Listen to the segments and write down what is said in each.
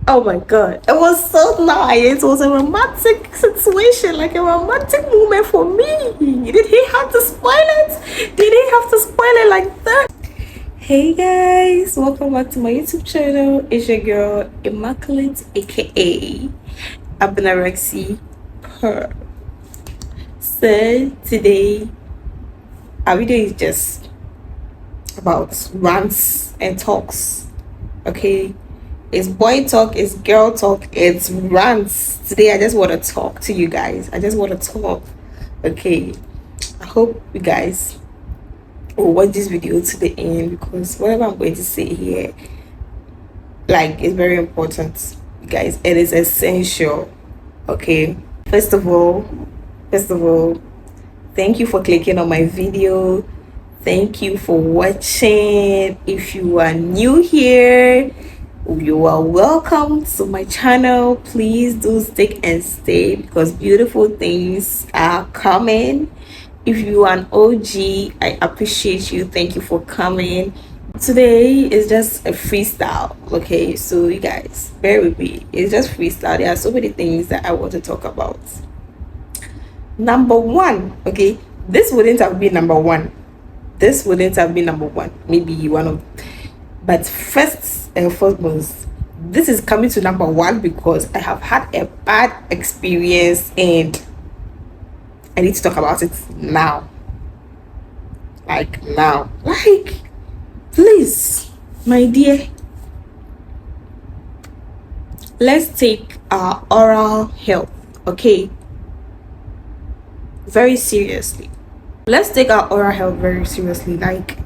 Oh my god, it was so nice. It was a romantic situation, like a romantic moment for me. Did he have to spoil it? Did he have to spoil it like that? Hey guys, welcome back to my YouTube channel. It's your girl Immaculate, aka Abnorexy Per. So today our video is just about rants and talks. Okay, it's boy talk, it's girl talk, it's rants. Today I just want to talk to you guys. I just want to talk. Okay, I hope you guys will watch this video to the end, because whatever I'm going to say here, like, is very important, you guys. It is essential. Okay, first of all, thank you for clicking on my video. Thank you for watching. If you are new here, you are welcome to my channel. Please do stick and stay, because beautiful things are coming. If you are an OG, I appreciate you. Thank you for coming. Today is just a freestyle. Okay, so you guys bear with me. It's just freestyle. There are so many things that I want to talk about. Number one, okay, this wouldn't have been number one. Maybe one of, but first and foremost, this is coming to number one because I have had a bad experience and I need to talk about it now. Like now. Like, please, my dear, let's take our oral health, okay, very seriously. Let's take our oral health very seriously. Like,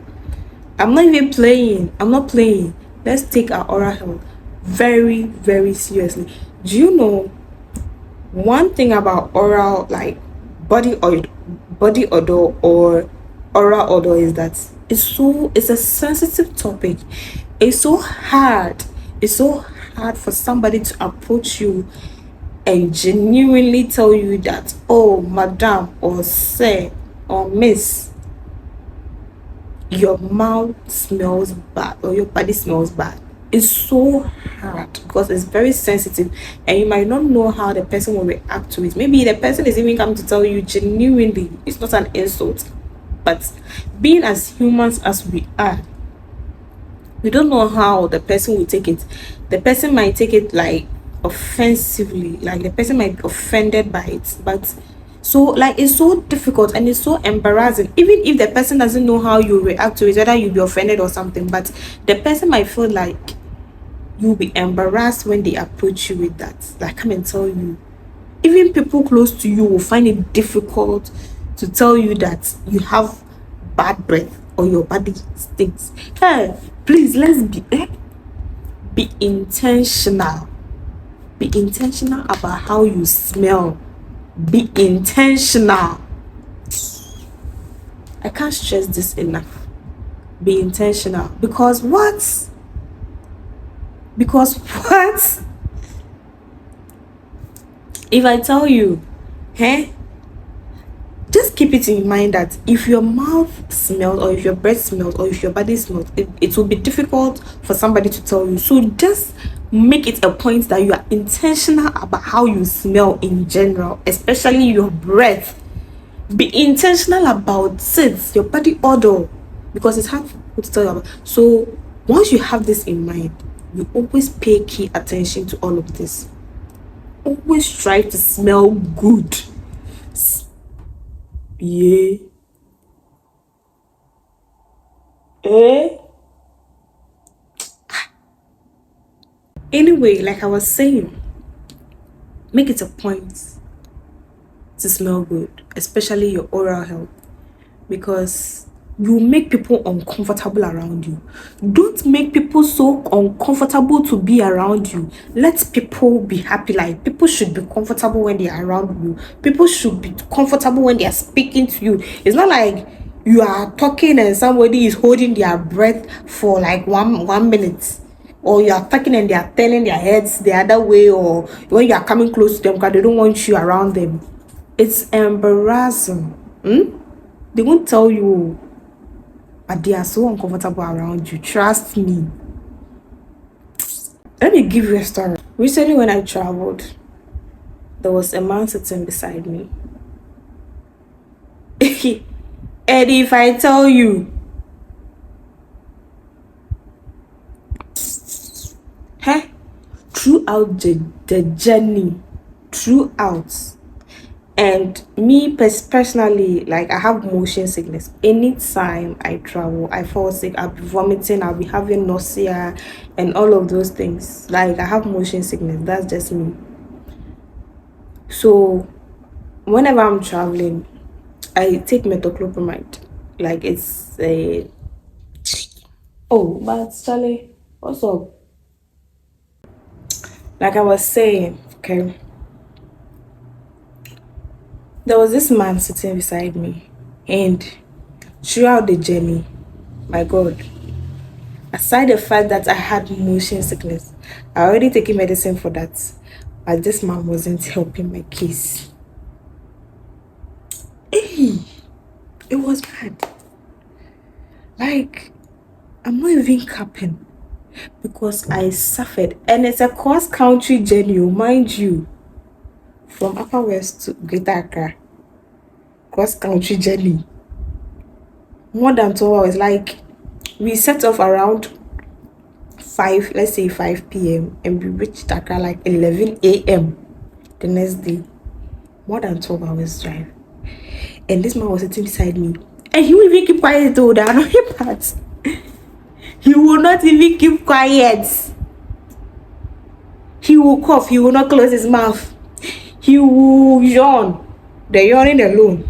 I'm not even playing. I'm not playing. Let's take our oral health very, very seriously. Do you know one thing about oral, like body odor or oral odor, is that it's a sensitive topic. It's so hard. It's so hard for somebody to approach you and genuinely tell you that, oh, madam or sir or miss, your mouth smells bad or your body smells bad. It's so hard because it's very sensitive and you might not know how the person will react to it. Maybe the person is even coming to tell you genuinely. It's not an insult, but being as humans as we are, we don't know how the person will take it. The person might take it like offensively, like the person might be offended by it, but so, like, it's so difficult and it's so embarrassing. Even if the person doesn't know how you react to it, whether you'll be offended or something, but the person might feel like you'll be embarrassed when they approach you with that. Like, come and tell you. Even people close to you will find it difficult to tell you that you have bad breath or your body stinks. Hey, please, let's be intentional. Be intentional about how you smell. Be intentional. I can't stress this enough. Be intentional. Because what? If I tell you, just keep it in mind that if your mouth smells, or if your breath smells, or if your body smells, it will be difficult for somebody to tell you. So just make it a point that you are intentional about how you smell in general, especially your breath. Be intentional about it, your body odor, because it's hard for people to tell you about. So once you have this in mind, you always pay key attention to all of this. Always try to smell good. Yeah. Anyway, like I was saying, make it a point to smell good, especially your oral health, because you make people uncomfortable around you. Don't make people so uncomfortable to be around you. Let people be happy. Like, people should be comfortable when they are around you. People should be comfortable when they are speaking to you. It's not like you are talking and somebody is holding their breath for like one minute, or you are talking and they are turning their heads the other way, or when you are coming close to them because they don't want you around them. It's embarrassing. They won't tell you, but they are so uncomfortable around you. Trust me. Let me give you a story. Recently, when I traveled, there was a man sitting beside me. And if I tell you, huh, throughout the journey, throughout, and me personally, like I have motion sickness. Anytime I travel, I fall sick, I'll be vomiting, I'll be having nausea, and all of those things. Like I have motion sickness. That's just me. So whenever I'm traveling, I take metoclopramide. Like it's a oh, but Charlie, what's up? Like I was saying, okay, there was this man sitting beside me, and throughout the journey, my God, aside the fact that I had motion sickness, I already taken medicine for that, but this man wasn't helping my case. Hey, it was bad. Like, I'm not even capping because I suffered, and it's a cross-country journey, mind you, from Upper West to Greater Accra. Cross-country journey, more than 12 hours. Like, we set off around 5, let's say 5 p.m. and we reached Accra like 11 a.m. the next day. More than 12 hours drive. And this man was sitting beside me. And he will even keep quiet though, there are no parts. He will not even keep quiet. He will cough, he will not close his mouth. He will yawn. The yawning alone.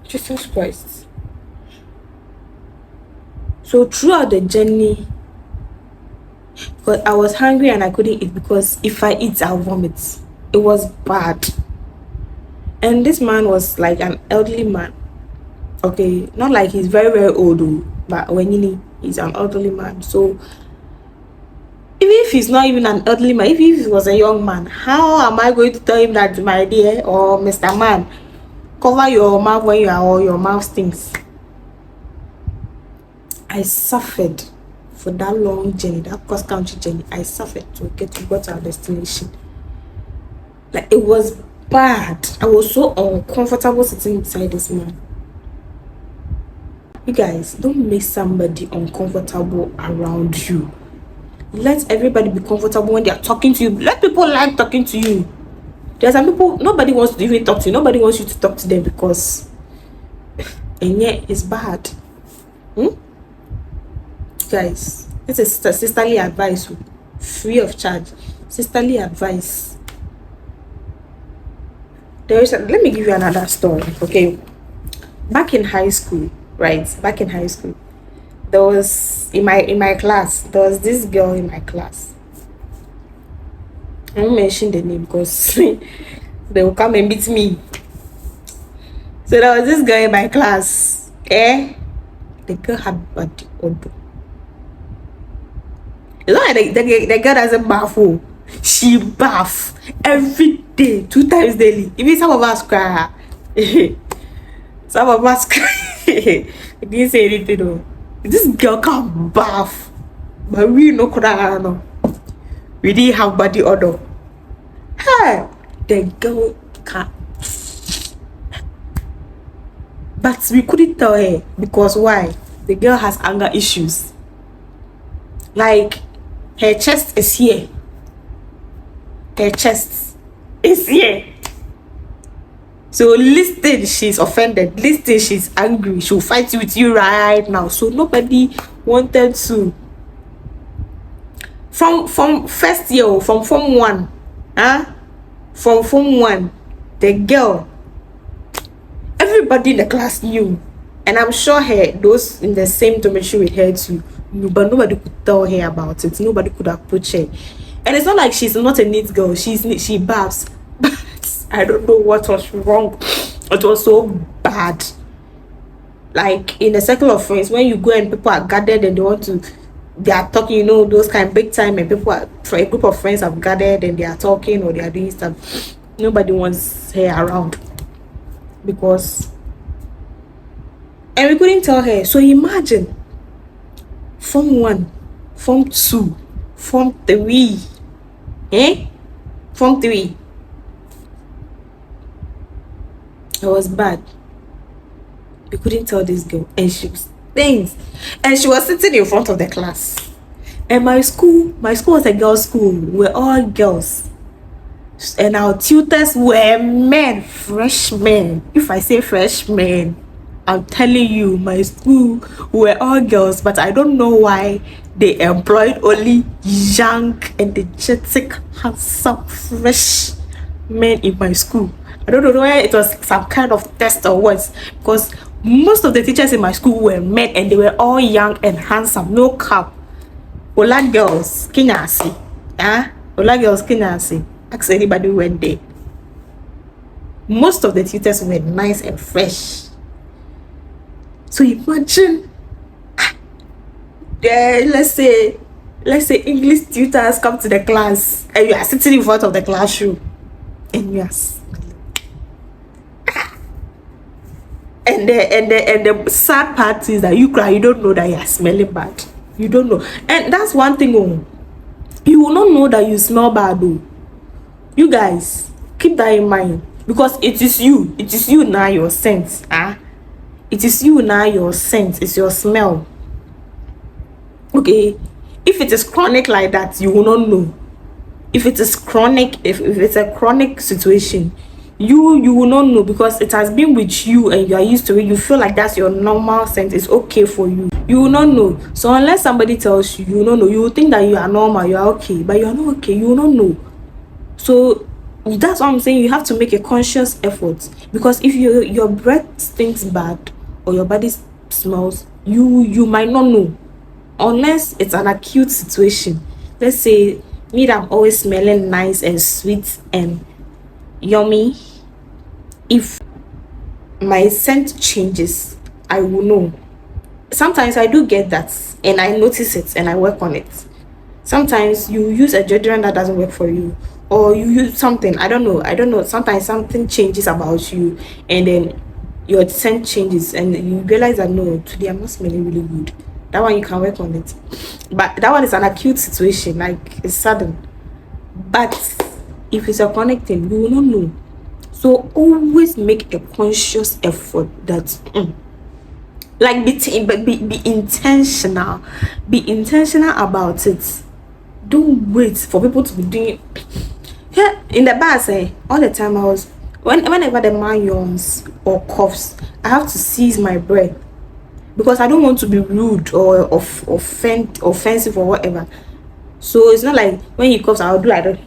Jesus Christ. So throughout the journey, but I was hungry and I couldn't eat because if I eat, I'll vomit. It was bad. And this man was like an elderly man. Okay, not like he's very, very old, but when he's an elderly man. So even if he's not even an elderly man, if he was a young man, how am I going to tell him that, my dear or Mr. Man, cover your mouth when you are, or your mouth stinks? I suffered for that long journey, that cross country journey. I suffered to go to our destination. Like, it was bad. I was so uncomfortable sitting beside this man. You guys, don't make somebody uncomfortable around you. Let everybody be comfortable when they are talking to you. Let people like talking to you. There are some people, nobody wants to even talk to you. Nobody wants you to talk to them because, and yet it's bad. Guys, this is sisterly advice, free of charge. Sisterly advice. Let me give you another story. Okay, back in high school, right? Back in high school, there was in my class. There was this girl in my class. I won't mention the name because they will come and beat me. So there was this girl in my class. The girl had body odor. You know, the girl doesn't bath. She bath every day, 2 times daily. Even some of us cry. Some of us cry. I didn't say anything though. This girl can't bath. But we no cry no. We didn't have body odor. Hey, the girl can't. But we couldn't tell her because why? The girl has anger issues. Like, her chest is here. Her chest is here. So listen, she's offended. Listen, she's angry. She'll fight with you right now. So nobody wanted to. From first year, from Form 1, from Form 1, the girl, everybody in the class knew. And I'm sure those in the same dormitory with her too, but nobody could tell her about it. Nobody could approach her. And it's not like she's not a neat girl. She babs. But I don't know what was wrong. It was so bad. Like, in a circle of friends, when you go and people are gathered and they are talking, you know, those kind of big time, and a group of friends have gathered and they are talking or they are doing stuff. Nobody wants her around because, and we couldn't tell her. So imagine, Form 1, Form 2, Form 3. Form 3. It was bad. You couldn't tell this girl, and she was things, and she was sitting in front of the class. And my school was a girls' school. We're all girls, and our tutors were men, freshmen. If I say freshmen, I'm telling you, my school were all girls. But I don't know why they employed only young, energetic, handsome, fresh men in my school. I don't know whether it was some kind of test or what, because most of the teachers in my school were men, and they were all young and handsome, no cap. Ola girls, kinyasi. Ola girls, kinyasi. Ask anybody who went there. Most of the tutors were nice and fresh. So imagine, let's say English tutors come to the class, and you are sitting in front of the classroom, and you are and the sad part is that you don't know that you are smelling bad. You don't know. And that's one thing. You will not know that you smell bad. You guys, keep that in mind, because it is you now, your scent. It is you now, your scent. It's your smell. Okay, if it is chronic like that, you will not know. If it is chronic, if it's a chronic situation, you will not know, because it has been with you and you are used to it. You feel like that's your normal scent. It's okay for you. You will not know. So unless somebody tells you, you will not know. You will think that you are normal, you are okay, but you are not okay. You will not know. So that's what I'm saying. You have to make a conscious effort, because if your breath stinks bad or your body smells, you might not know, unless it's an acute situation. Let's say me, that I'm always smelling nice and sweet and yummy. If my scent changes, I will know. Sometimes I do get that, and I notice it and I work on it. Sometimes you use a deodorant that doesn't work for you, or you use something, I don't know, sometimes something changes about you, and then your scent changes, and you realize that no, today I'm not smelling really good. That one you can work on it, but that one is an acute situation, like it's sudden. But if it's a chronic thing, you will not know. So always make a conscious effort that like be intentional. Be intentional about it. Don't wait for people to be doing here in the bus. All the time I was, whenever the man yawns or coughs, I have to seize my breath, because I don't want to be rude or offensive or whatever. So it's not like when he coughs I'll do like that.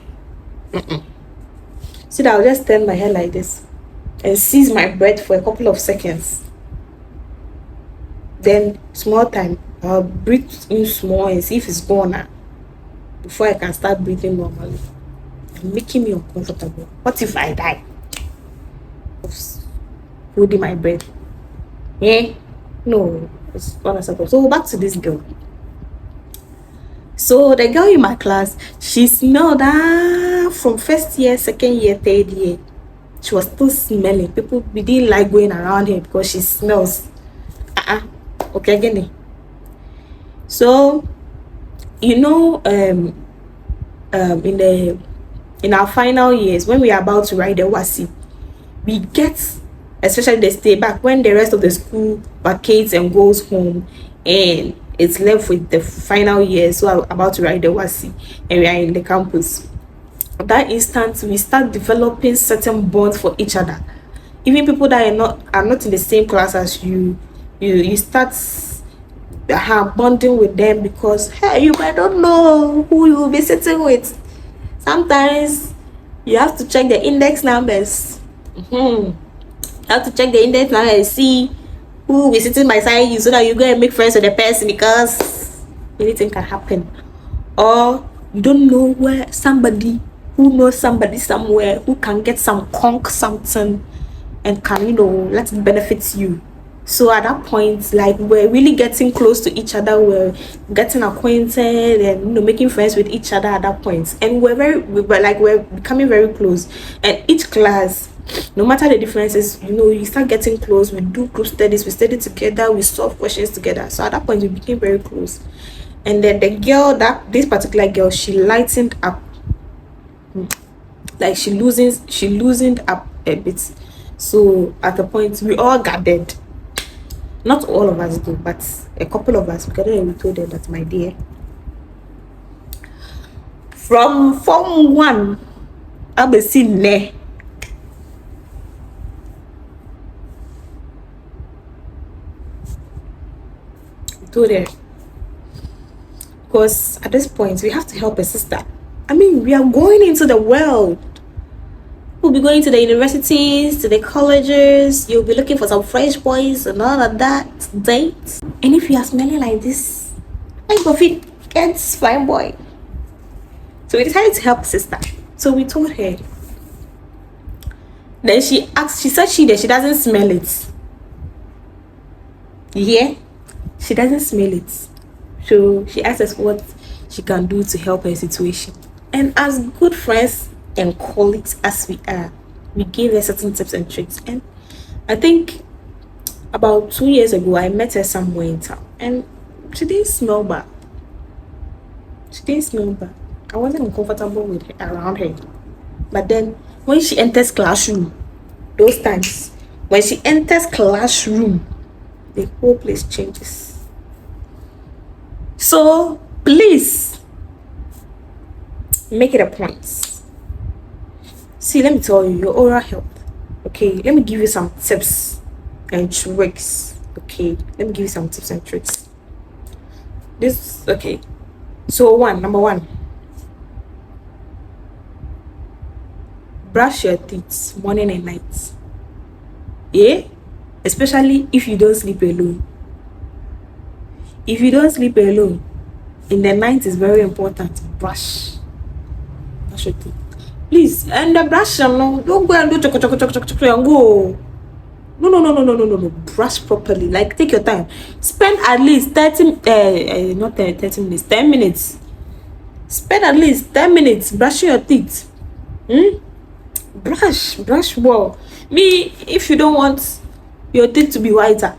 See that I'll just turn my head like this and seize my breath for a couple of seconds. Then small time, I'll breathe in small and see if it's gone now, before I can start breathing normally. And making me uncomfortable. What if I die of holding my breath? No, it's unacceptable. So back to this girl. So the girl in my class, she smelled from first year, second year, third year. She was still smelling. People, we didn't like going around her because she smells. Okay, again. So in our final years, when we are about to write the WASI, we get, especially the stay back when the rest of the school vacates and goes home, and it's left with the final year. So I'm about to write the WASI, and we are in the campus. At that instant, we start developing certain bonds for each other. Even people that are not in the same class as you start bonding with them, because hey, you might not know who you will be sitting with. Sometimes you have to check the index numbers. You have to check the index numbers and see who will be sitting beside you, so that you go and make friends with the person, because anything can happen. Or you don't know where somebody who knows somebody somewhere who can get some something and can let it benefit you. So at that point, like, we're really getting close to each other, we're getting acquainted and making friends with each other at that point, and we're becoming very close. And each class, no matter the differences, you start getting close. We do group studies, we study together, we solve questions together. So at that point we became very close. And then the girl, that this particular girl, she lightened up, like she loosened up a bit. So at the point we all gathered, not all of us though, but a couple of us, because then we told her that, my dear, from Form 1 I'll be seen there. Told her, because at this point we have to help a sister. I mean, we are going into the world. We'll be going to the universities, to the colleges. You'll be looking for some fresh boys and all of that date. And if you are smelling like this, I go fit gets fine boy. So we decided to help sister. So we told her. Then she asked, she said she doesn't smell it. Yeah, she doesn't smell it. So she asked us what she can do to help her situation. And as good friends and colleagues as we are, we gave her certain tips and tricks. And I think about 2 years ago, I met her somewhere in town, and she didn't smell bad. She didn't smell bad. I wasn't uncomfortable with her, around her. But then when she enters classroom, those times when she enters classroom, the whole place changes. So please make it a point. See, let me tell you, your oral health. Okay, let me give you some tips and tricks. Okay, let me give you some tips and tricks. Okay. So number one, brush your teeth morning and night. Yeah, especially if you don't sleep alone. If you don't sleep alone, in the night is very important. Brush your teeth, please. And the brush, no, don't go and do choco and go. No. Brush properly. Like, take your time. Spend at least 30 not 30 minutes, 10 minutes. Spend at least 10 minutes brushing your teeth. Brush well. Me, if you don't want your teeth to be whiter,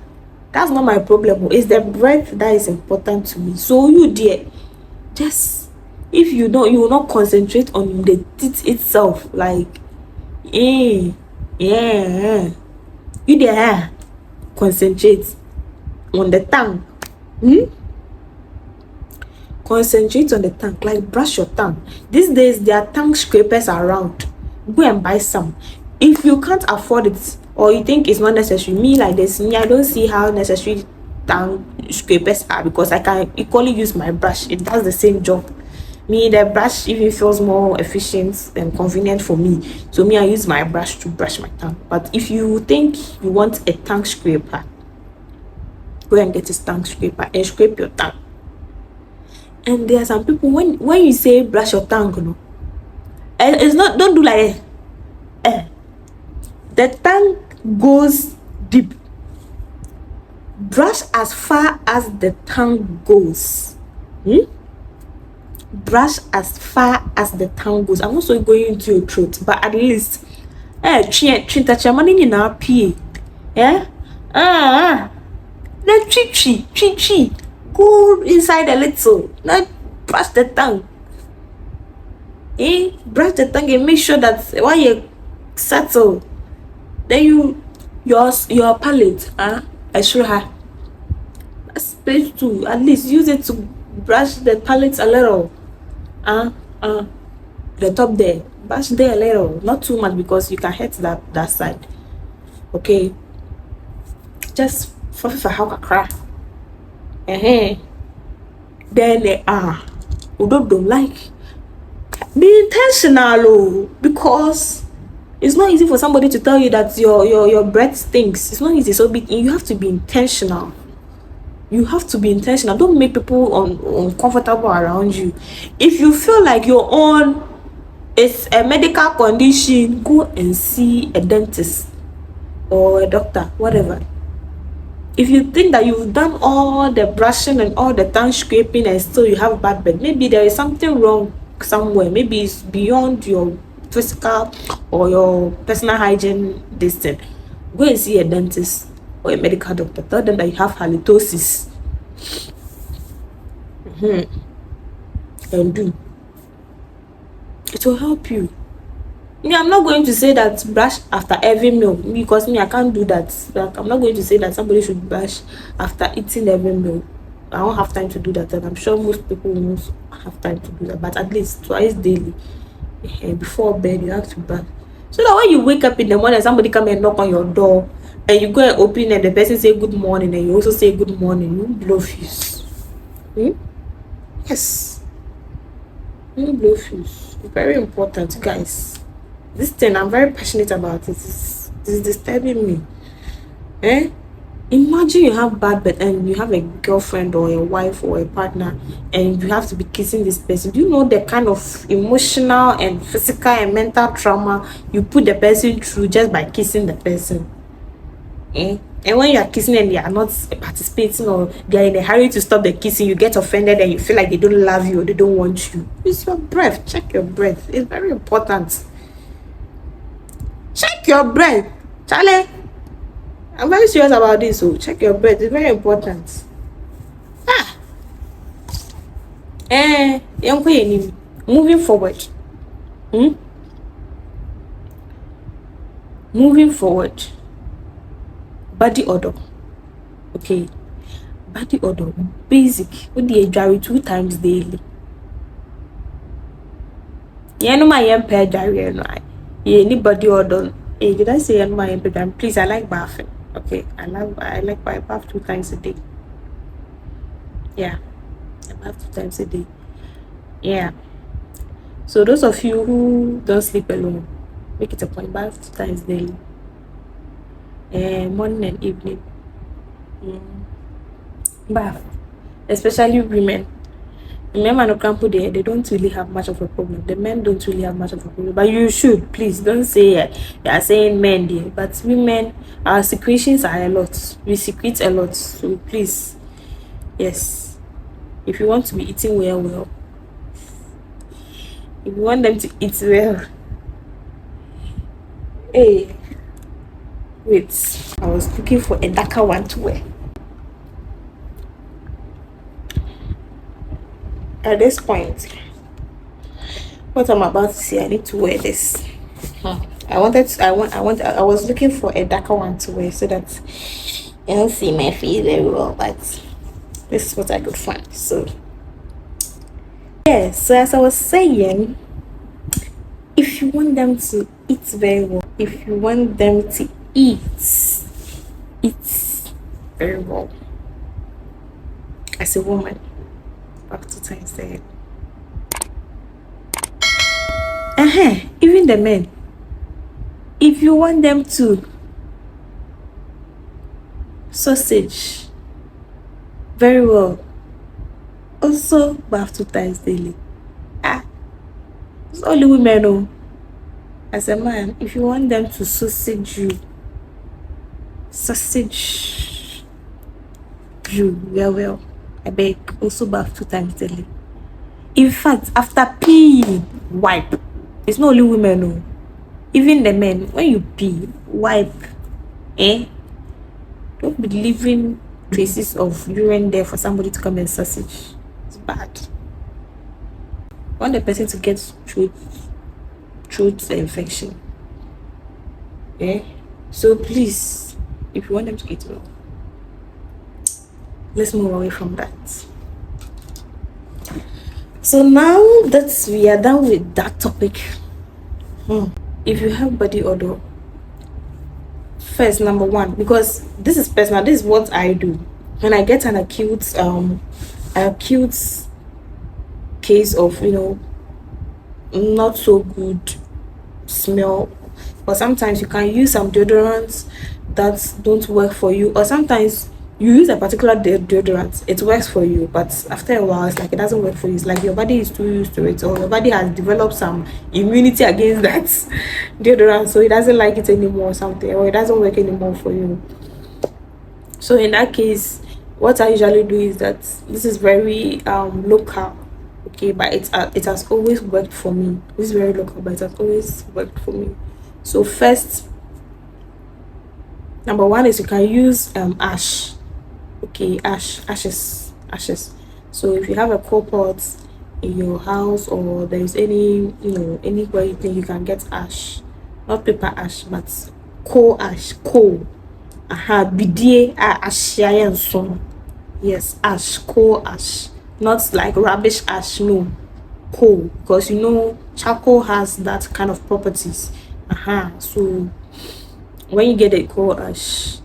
that's not my problem. It's the breath that is important to me. So you, dear, just, if you don't, you will not concentrate on the teeth itself. Like, yeah, you there, concentrate on the tongue. Concentrate on the tongue. Like, brush your tongue. These days there are tongue scrapers around. Go and buy some. If you can't afford it, or you think it's not necessary, me like this, I don't see how necessary tongue scrapers are, because I can equally use my brush. It does the same job. Me, the brush even feels more efficient and convenient for me. So me, I use my brush to brush my tongue. But if you think you want a tongue scraper, go and get a tongue scraper and scrape your tongue. And there are some people, when you say brush your tongue, you know, it's not, don't do like the tongue goes deep. Brush as far as the tongue goes. Brush as far as the tongue goes. I'm also going into your throat, but at least go inside a little. Not brush the tongue. Brush the tongue and make sure that while you settle, then your palate, I show her. That's space too. At least use it to brush the palate a little. The top there, brush there a little, not too much, because you can hurt that side. Okay, just for how crack. Then they don't like, be intentional, because it's not easy for somebody to tell you that your breath stinks. It's not easy. So you have to be intentional. You have to be intentional. Don't make people uncomfortable around you. If you feel like your own is a medical condition, go and see a dentist or a doctor, whatever. If you think that you've done all the brushing and all the tongue scraping and still you have bad breath, maybe there is something wrong somewhere. Maybe it's beyond your physical or your personal hygiene distance. Go and see a dentist or a medical doctor. Tell them that you have halitosis. and do. It will help you. Me, I'm not going to say that brush after every meal, because me, I can't do that. Like, I'm not going to say that somebody should brush after eating every meal. I won't have time to do that, and I'm sure most people won't have time to do that. But at least twice daily, before bed, you have to brush. So that when you wake up in the morning, somebody come and knock on your door, and you go and open, and the person say good morning, and you also say good morning, you blow fuse. Yes, you blow fuse. It's very important, guys. This thing, I'm very passionate about it. It's disturbing me. Imagine you have bad breath and you have a girlfriend or a wife or a partner, and you have to be kissing this person. Do you know the kind of emotional and physical and mental trauma you put the person through just by kissing the person? And when you are kissing and they are not participating, or they are in a hurry to stop the kissing, you get offended and you feel like they don't love you or they don't want you. It's your breath. Check your breath. It's very important. Check your breath, Charlie. I'm very serious about this. So check your breath. It's very important. Moving forward. Moving forward. Body odor. Okay. Body odor. Basic. What do you dry 2 times daily? Yeah, no, my pair dry. Yeah, anybody odor. Hey, did I say my empathy? Please, I like bathing. Okay, I like I bath 2 times a day. Yeah, I bath 2 times a day. Yeah. So those of you who don't sleep alone, make it a point, bath 2 times daily. Morning and evening. Bath, especially women. Remember, no campo there, they don't really have much of a problem. The men don't really have much of a problem, but you should, please don't say you are saying men there, but women, our secretions are a lot. We secrete a lot, so please, yes, if you want to be eating well, if you want them to eat well, hey, wait, I was looking for a darker one to wear. At this point, what I'm about to say, I need to wear this. I was looking for a darker one to wear so that you don't see my face very well, but this is what I could find. So yeah, so as I was saying, if you want them to eat very well, if you want them to eat very well, as a woman, back 2 times there. Even the men, if you want them to sausage very well, also bath 2 times daily. It's only women. Oh, as a man, if you want them to sausage you well, I beg, also bath 2 times daily. In fact, after peeing, wipe. It's not only women, no. Even the men, when you pee, wipe. Don't be leaving traces of urine there for somebody to come and sausage. It's bad. I want the person to get throat infection. So please, if you want them to eat well, let's move away from that. So now that we are done with that topic, if you have body odor, first, number one, because this is personal, this is what I do when I get an acute case of not so good smell, or sometimes you can use some deodorants that don't work for you, or sometimes you use a particular deodorant, it works for you, but after a while it's like it doesn't work for you. It's like your body is too used to it, or your body has developed some immunity against that deodorant, so it doesn't like it anymore or something, or it doesn't work anymore for you. So in that case, what I usually do is that this is very local, okay, but it has always worked for me. This is very local, but it has always worked for me. So first, number one is you can use ash. Okay, ashes. So if you have a coal pot in your house, or there's any, anywhere you think you can get ash, not paper ash but coal ash, coal, bidie ash, yes, ash, coal ash, not like rubbish ash, no, coal, because charcoal has that kind of properties. So when you get a coal ash,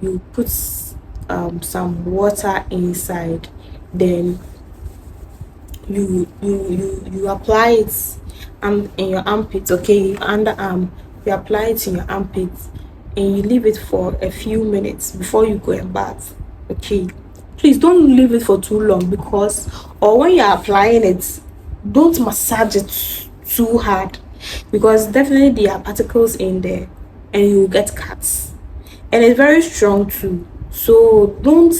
you put some water inside, then you apply it in your armpit, okay, underarm. You apply it in your armpit, and you leave it for a few minutes before you go and bath, okay. Please don't leave it for too long, because, or when you're applying it, don't massage it too hard, because definitely there are particles in there and you will get cuts, and it's very strong too. So don't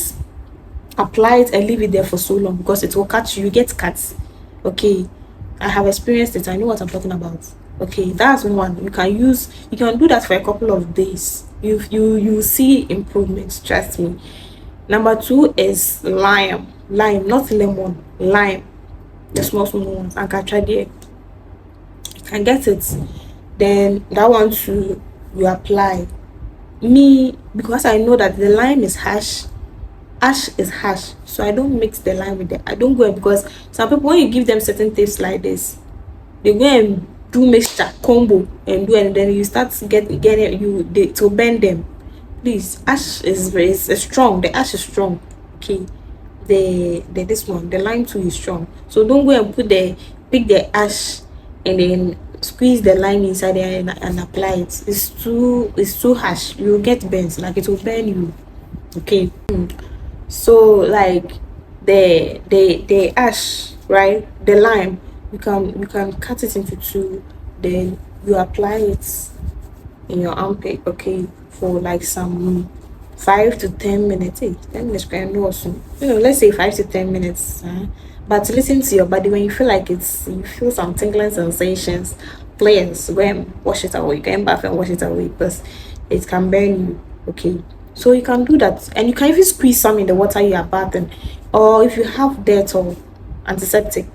apply it and leave it there for so long, because it will catch you. You get cuts, okay. I have experienced it. I know what I'm talking about, okay. That's one. You can do that for a couple of days. You see improvements, trust me. Number two is lime, not lemon, lime, the small ones. And can try there, you can get it. Then that one too, you apply. Me, because I know that the lime is harsh, ash is harsh, so I don't mix the lime with it. I don't go in, because some people, when you give them certain tastes like this, they go and do mixture combo and do, and then you start getting to bend them. Please, ash is strong. The ash is strong, okay. The this one, the lime too, is strong. So don't go and pick the ash and then squeeze the lime inside there and apply it. It's too harsh. You'll get burns, like it will burn you, okay. So like the ash, right, the lime, you can cut it into two, then you apply it in your armpit, okay, for like some 5 to 10 minutes. Hey, 10 minutes can do also, let's say 5 to 10 minutes, but listen to your body. When you feel like you feel some tingling sensations, please go and wash it away. Go and bath and wash it away, because it can burn you, okay. So you can do that, and you can even squeeze some in the water you are bathing, or if you have Dettol antiseptic,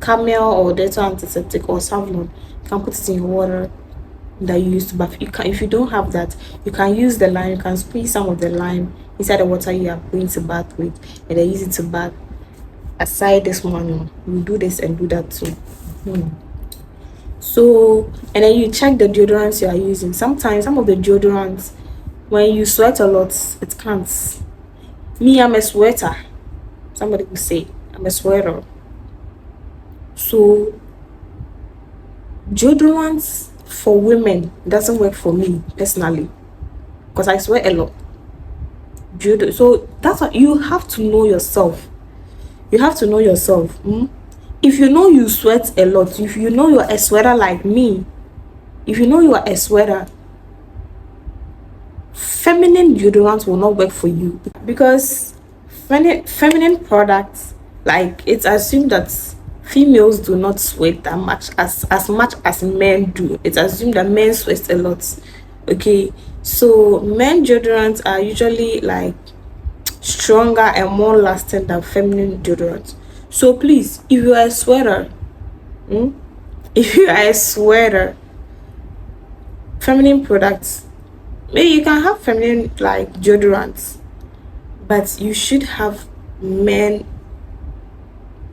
camel or Dettol antiseptic or Savlon, you can put it in your water that you use to bath. If you don't have that, you can use the lime. You can squeeze some of the lime inside the water you are going to bath with, and then use it to bath. Aside this one, you do this and do that too. So, and then you check the deodorants you are using. Sometimes some of the deodorants, when you sweat a lot, it can't. Me, I'm a sweater. Somebody will say I'm a sweater. So deodorants for women doesn't work for me personally, because I sweat a lot. So that's what you have to know yourself. You have to know yourself. If you know you sweat a lot, if you know you're a sweater like me, if you know you are a sweater, feminine deodorant will not work for you, because feminine products, like, it's assumed that females do not sweat that much as much as men do. It's assumed that men sweat a lot, okay. So men deodorants are usually like stronger and more lasting than feminine deodorants. So please, if you are a sweater, feminine products, maybe you can have feminine like deodorants, but you should have men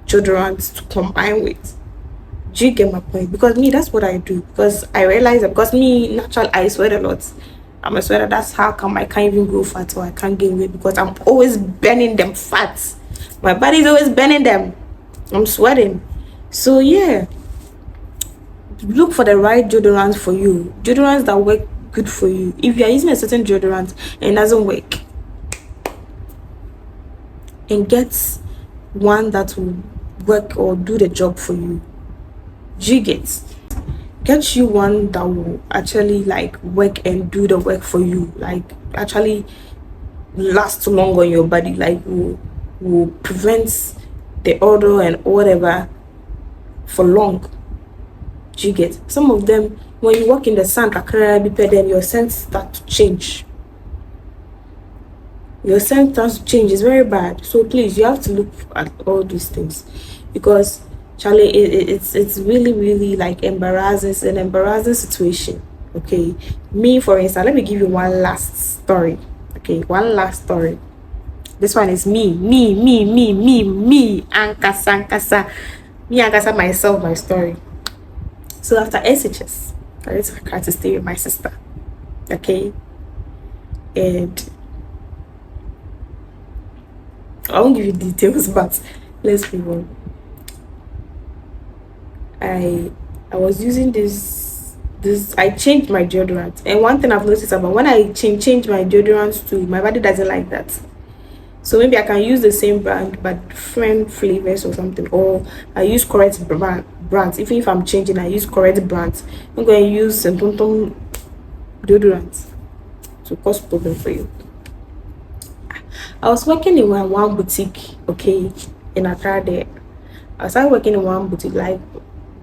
deodorants to combine with. Do you get my point? Because me, that's what I do, because I realize that, because me naturally I sweat a lot. I'm a sweater. That's how come I can't even grow fat, or I can't gain weight, because I'm always burning them fats. My body's always burning them. I'm sweating. So yeah, look for the right deodorants for you. Deodorants that work good for you. If you are using a certain deodorant and it doesn't work, and get one that will work or do the job for you. Do you get you one that will actually like work and do the work for you, like actually last long on your body, like will prevent the odor and whatever for long. Do you get? Some of them, when you walk in the sun, then your scent start to change. Your scent has to change. It's very bad. So please, you have to look at all these things, because Charlie, it's really really like embarrassing. It's an embarrassing situation. Okay, me for instance, let me give you one last story. Okay, one last story. This one is me, Ankasa, me Ankasa myself, my story. So after SHS, I went to Accra to stay with my sister. Okay, and I won't give you details, but let's move on. I was using this. I changed my deodorant, and one thing I've noticed about when I change my deodorants too, my body doesn't like that. So maybe I can use the same brand but different flavors or something, or I use correct brands. Even if I'm changing, I use correct brands. I'm going to use some deodorant to cause problem for you. I was working in one boutique, okay, in Accra there. I started working in one boutique, like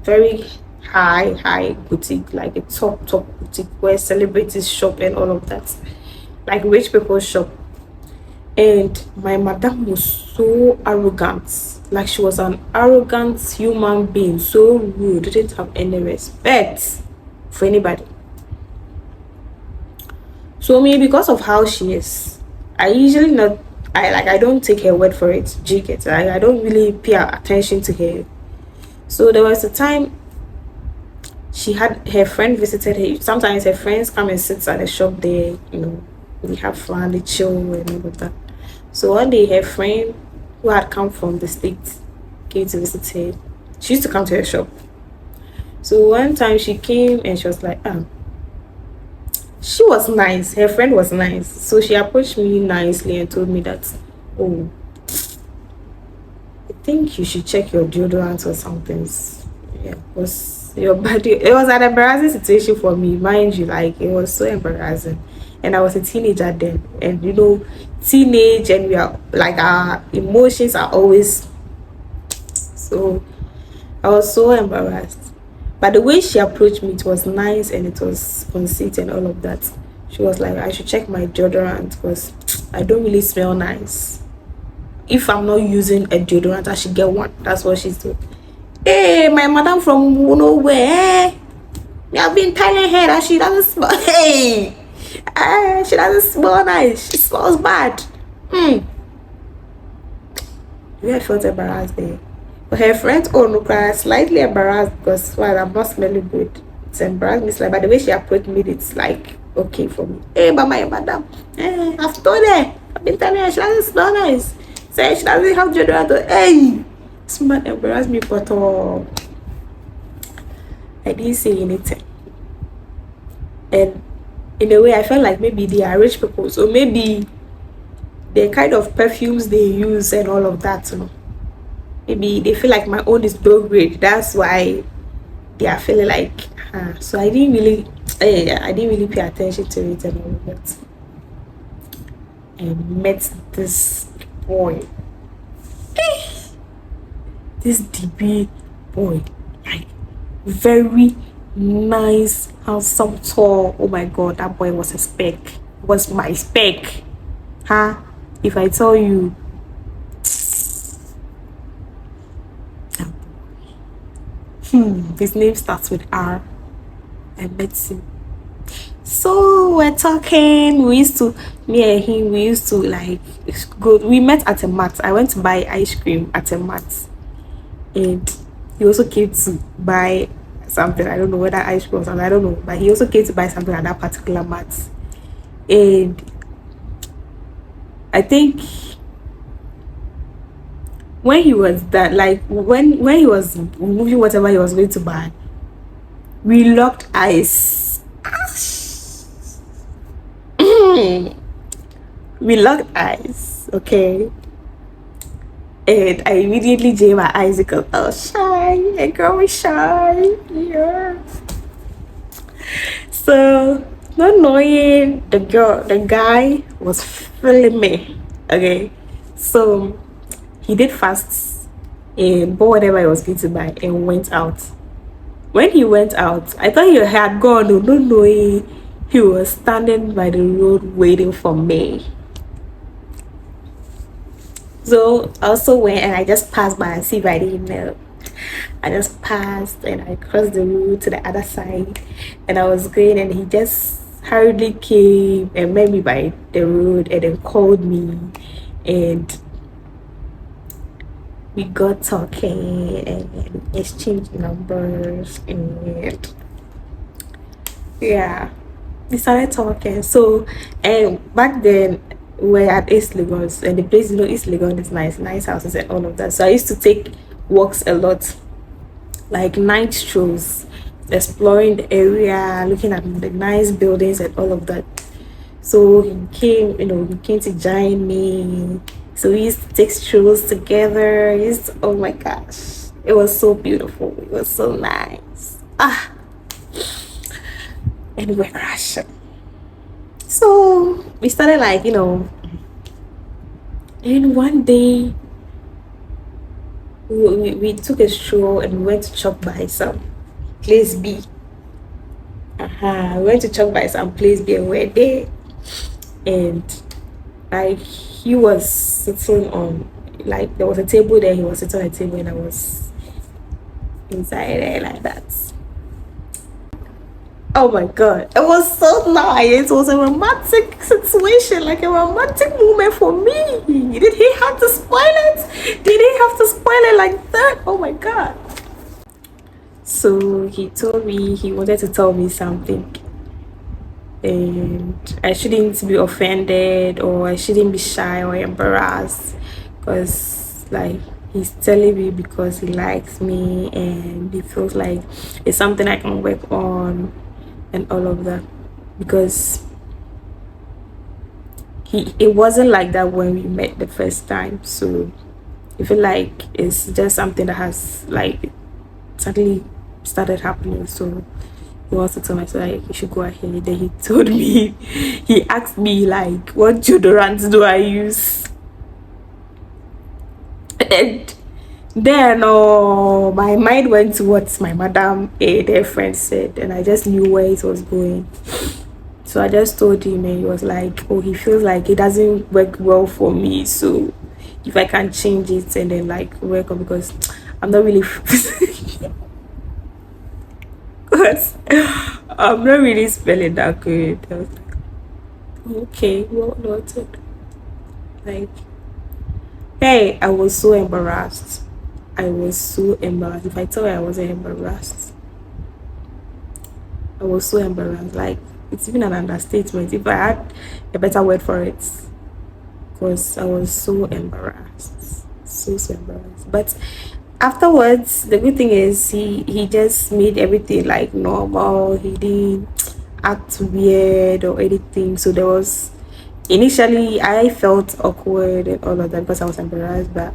very high boutique, like a top boutique where celebrities shop and all of that, like rich people shop. And my madam was so arrogant, like she was an arrogant human being, so rude, didn't have any respect for anybody. So me, because of how she is, I usually not, I don't take her word for it. Get I don't really pay attention to her. So there was a time she had her friend visited her. Sometimes her friends come and sit at the shop there, they have fun, they chill and all of that. So one day her friend who had come from the States came to visit her. She used to come to her shop. So one time she came and she was like, she was nice. Her friend was nice. So she approached me nicely and told me that, oh, I think you should check your deodorant or something. Yeah, because your body, it was an embarrassing situation for me, mind you, like it was so embarrassing. And I was a teenager then, and teenage, and we are like, our emotions are always, so I was so embarrassed. But the way she approached me, it was nice and it was conceit and all of that. She was like, I should check my deodorant because I don't really smell nice. If I'm not using a deodorant, I should get one. That's what she's doing. Hey, my madam from nowhere. I've been telling her that she doesn't smell. Hey, she doesn't smell nice. She smells bad. I felt embarrassed there. But her friends, slightly embarrassed because I'm not smelling good. It's embarrassed me slightly. But the way she approached me, it's like okay for me. Hey, but my madam, I've told her. I've been telling her she doesn't smell nice. Say she doesn't have deodorant. Hey, this man embarrassed me, but I didn't say anything. And in a way, I felt like maybe they are rich people, so maybe the kind of perfumes they use and all of that, maybe they feel like my own is low grade. That's why they are feeling like, so I didn't really pay attention to it and all of that. I met this boy, this DB boy, like very nice, handsome, tall. Oh my god, that boy was a spec. Was my spec. If I tell you, his name starts with R. I met him. So we're talking. Me and him, we used to like go. We met at a mat. I went to buy ice cream at a mat, and he also came to buy something. I don't know whether ice cream or something. I don't know, but he also came to buy something at that particular mat, and I think when he was that, like when he was moving whatever he was going to buy, we locked eyes. We locked eyes, okay, and I immediately jammed my eyes because I was shy. A girl was shy, yeah. So not knowing the guy was feeling me, okay. So he did fast and bought whatever he was going to buy and went out. When he went out, I thought he had gone, not knowing he was standing by the road waiting for me. So I also went and I just passed by and see if I didn't know. I just passed and I crossed the road to the other side, and I was going, and he just hurriedly came and met me by the road and then called me, and we got talking and exchanged numbers, and yeah, we started talking. So, and back then we're at East Lagos, and the place, East Lagos is nice houses and all of that. So I used to take walks a lot, like night strolls, exploring the area, looking at the nice buildings and all of that. So he came to join me. So we used to take strolls together. Oh my gosh, it was so beautiful. It was so nice. And we were crashing. So we started and one day we took a stroll and we went to chop by some place B. We went to chop by some place B and we were there. And like he was sitting on, like there was a table there, he was sitting on a table and I was inside there like that. Oh my god, it was so nice. It was a romantic situation, like a romantic moment for me. Did he have to spoil it? Did he have to spoil it like that? Oh my god. So he told me he wanted to tell me something, and I shouldn't be offended or I shouldn't be shy or embarrassed, because like he's telling me because he likes me and he feels like it's something I can work on and all of that, because it wasn't like that when we met the first time. So I feel like it's just something that has like suddenly started happening. So he wants to tell me, so like you should go ahead. Then he told me, he asked me like, what deodorant do I use? And then my mind went to what my madam and their friend said, and I just knew where it was going. So I just told him, and he was like, oh, he feels like it doesn't work well for me, so if I can change it and then like work on, because I'm not really because I'm not really spelling that good. I was like, okay, well noted. Like, hey, I was so embarrassed. I was so embarrassed. If I tell you I wasn't embarrassed, I was so embarrassed. Like, it's even an understatement if I had a better word for it. Because I was so embarrassed. So embarrassed. But afterwards, the good thing is he just made everything like normal. He didn't act weird or anything. So there was, initially I felt awkward and all of that because I was embarrassed, but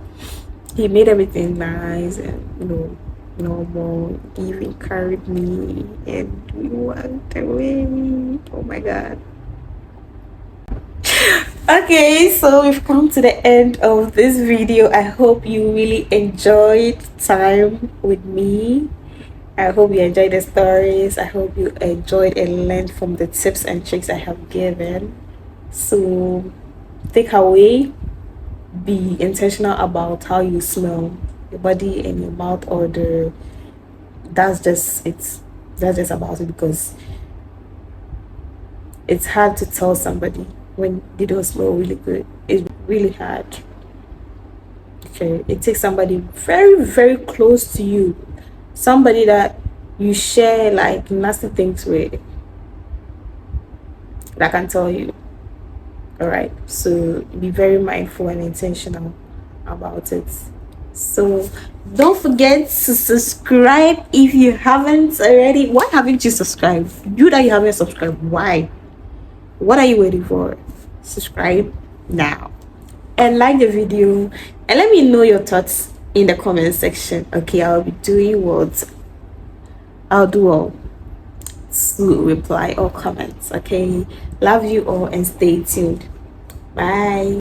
he made everything nice and normal. He even carried me and we went away. Oh my god. Okay, so we've come to the end of this video. I hope you really enjoyed time with me. I hope you enjoyed the stories. I hope you enjoyed and learned from the tips and tricks I have given. So take away, be intentional about how you smell, your body and your mouth odor. That's just it. That's just about it, because it's hard to tell somebody when they don't smell really good. It's really hard. Okay, it takes somebody very, very close to you, somebody that you share like nasty things with, that can tell you. All right, so be very mindful and intentional about it. So don't forget to subscribe if you haven't already. Why haven't you subscribed? You that you haven't subscribed, why? What are you waiting for? Subscribe now and like the video, and let me know your thoughts in the comment section. Okay, I'll be doing what I'll do all to reply all comments. Okay, love you all and stay tuned. Bye.